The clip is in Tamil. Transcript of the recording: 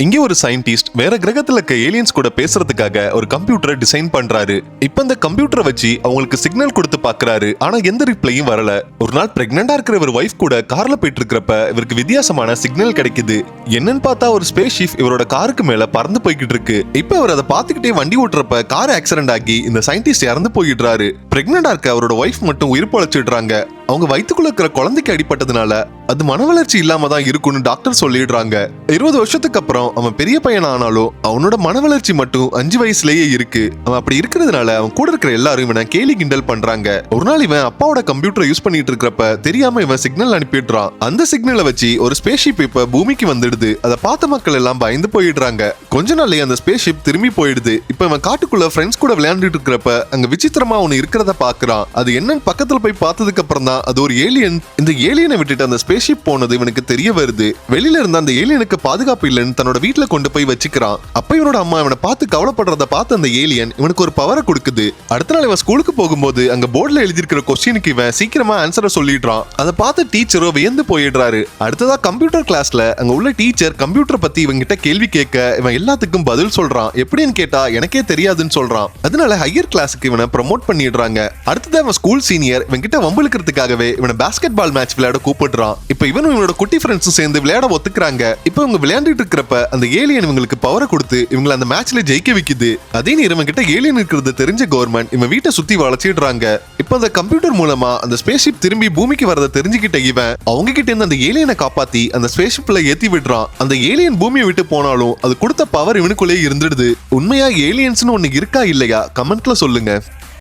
இங்க ஒரு சயின்டிஸ்ட் வேற கிரகத்துல இருக்க ஏலியன்ஸ் கூட பேசுறதுக்காக ஒரு கம்ப்யூட்டரை டிசைன் பண்றாரு. இப்ப இந்த கம்ப்யூட்டரை வச்சு அவங்களுக்கு சிக்னல் கொடுத்து பாக்குறாரு. ஆனா எந்த ரிப்ளையும் வரல. ஒரு நாள் பிரெக்னண்டா இருக்கிற ஒரு வைஃப் கூட கார்ல போயிட்டு இருக்கிறப்ப இவருக்கு வித்தியாசமான சிக்னல் கிடைக்குது. என்னன்னு பார்த்தா ஒரு ஸ்பேஸ் ஷிப் இவரோட காருக்கு மேல பறந்து போய்கிட்டு இருக்கு. இப்ப அவர் அதை பார்த்துக்கிட்டே வண்டி ஓட்டுறப்ப கார் ஆக்சிடென்ட் ஆகி இந்த சயின்டிஸ்ட் இறந்து போயிடுறாரு. பிரெக்னண்டா இருக்க அவரோட வைஃப் மட்டும் உயிர் பொழைச்சிடுறாங்க. அவங்க வயிற்றுக்குள்ள இருக்கிற குழந்தைக்கு அடிபட்டதுனால அது மன வளர்ச்சி இல்லாம தான் இருக்கும்னு டாக்டர் சொல்லிடுறாங்க. 20 வருஷத்துக்கு அப்புறம் அவன் பெரிய பையன் ஆனாலும் அவனோட மன வளர்ச்சி மட்டும் 5 வயசுலயே இருக்கு. அவன் அப்படி இருக்கிறதுனால அவன் கூட இருக்கிற எல்லாரும் இவனை கேலி கிண்டல் பண்றாங்க. ஒரு நாள் இவன் அப்பாவோட கம்ப்யூட்டர் யூஸ் பண்ணிட்டு இருக்கிறப்ப தெரியாம இவன் சிக்னல் அனுப்பிடுறான். அந்த சிக்னலை வச்சு ஒரு ஸ்பேஸ் ஷிப் இப்ப பூமிக்கு வந்துடுது. அதை பார்த்த மக்கள் எல்லாம் பயந்து போயிடுறாங்க. கொஞ்ச நாள்லயே அந்த ஸ்பேஸ் ஷிப் திரும்பி போயிடுது. இப்ப இவன் காட்டுக்குள்ள ஃப்ரெண்ட்ஸ் கூட விளையாண்டுட்டு இருக்கிறப்ப அங்க விசித்திரமா ஒன்னு இருக்கிறத பாக்குறான். அது என்னன்னு பக்கத்துல போய் பார்த்ததுக்கு அப்புறம் தான் அது ஒரு ஏலியன். இந்த ஏலியனை விட்டுட்டு அந்த ஸ்பேஸ் ஷிப் போனது இவனுக்கு தெரிய வருது. வெளியில இருந்த அந்த ஏலியனுக்கு பாதுகாப்பு இல்லைன்னு தன்னோட வீட்டுல கொண்டு போய் வச்சுக்கிறான். அப்ப இவனோட அம்மா இவனை பார்த்து கவலைப்படுறத பார்த்து அந்த ஏலியன் இவனுக்கு ஒரு பவரை கொடுக்குது. அடுத்த நாள் இவன் ஸ்கூலுக்கு போகும்போது அங்க போர்டுல எழுதியிருக்கிற கொஸ்டினுக்கு இவன் சீக்கிரமா ஆன்சரை சொல்லிடுறான். அதை பார்த்து டீச்சரோ வியந்து போயிடுறாரு. அடுத்ததா கம்ப்யூட்டர் கிளாஸ்ல அங்க உள்ள டீச்சர் கம்ப்யூட்டர் பத்தி இவங்கிட்ட கேள்வி கேட்க இவன் எல்லாத்துக்கும் பதில் சொல்றான். எப்படின்னு கேட்டா எனக்கே தெரியாதுன்னு சொல்றான். அதனால ஹையர் கிளாஸுக்கு இவனை ப்ரமோட் பண்ணிடுறாங்க. அடுத்தது அவன் ஸ்கூல் சீனியர் இவன்கிட்ட வம்பிழுக்கிறதுக்காகவே இவனை பாஸ்கெட் பால் மேட்ச் விளையாட கூப்பிடுறான். இப்ப இவனும் இவனோட குட்டி ஃப்ரெண்ட்ஸும் சேர்ந்து விளையாட ஒத்துக்கிறாங்க. இப்ப இவங்க விளையாண்டுட்டு இருக்கிறப்ப அந்த ஏலியன் இவங்களுக்கு பவரை கொடுத்து இவங்களை அந்த மேட்ச்ல ஜெயிக்க வைக்குது. அதே நேரம் கிட்ட ஏலியன் இருக்கிறது தெரிஞ்ச கவர்மெண்ட் இவன் வீட்டை சுத்தி வளைச்சிடுறாங்க. இப்ப அந்த கம்ப்யூட்டர் மூலமா அந்த ஸ்பேஸ் ஷிப் திரும்பி பூமிக்கு வரத தெரிஞ்சுக்கிட்ட இவன் அவங்க கிட்ட இருந்து அந்த ஏலியனை காப்பாத்தி அந்த ஸ்பேஸ் ஷிப்ல ஏத்தி விடுறான். அந்த ஏலியன் பூமியை விட்டு போனாலும் அது கொடுத்த பவர் இவனுக்குள்ளே இருந்துடுது. உண்மையா ஏலியன்ஸ்னு ஒண்ணு இருக்கா இல்லையா கமெண்ட்ல சொல்லுங்க.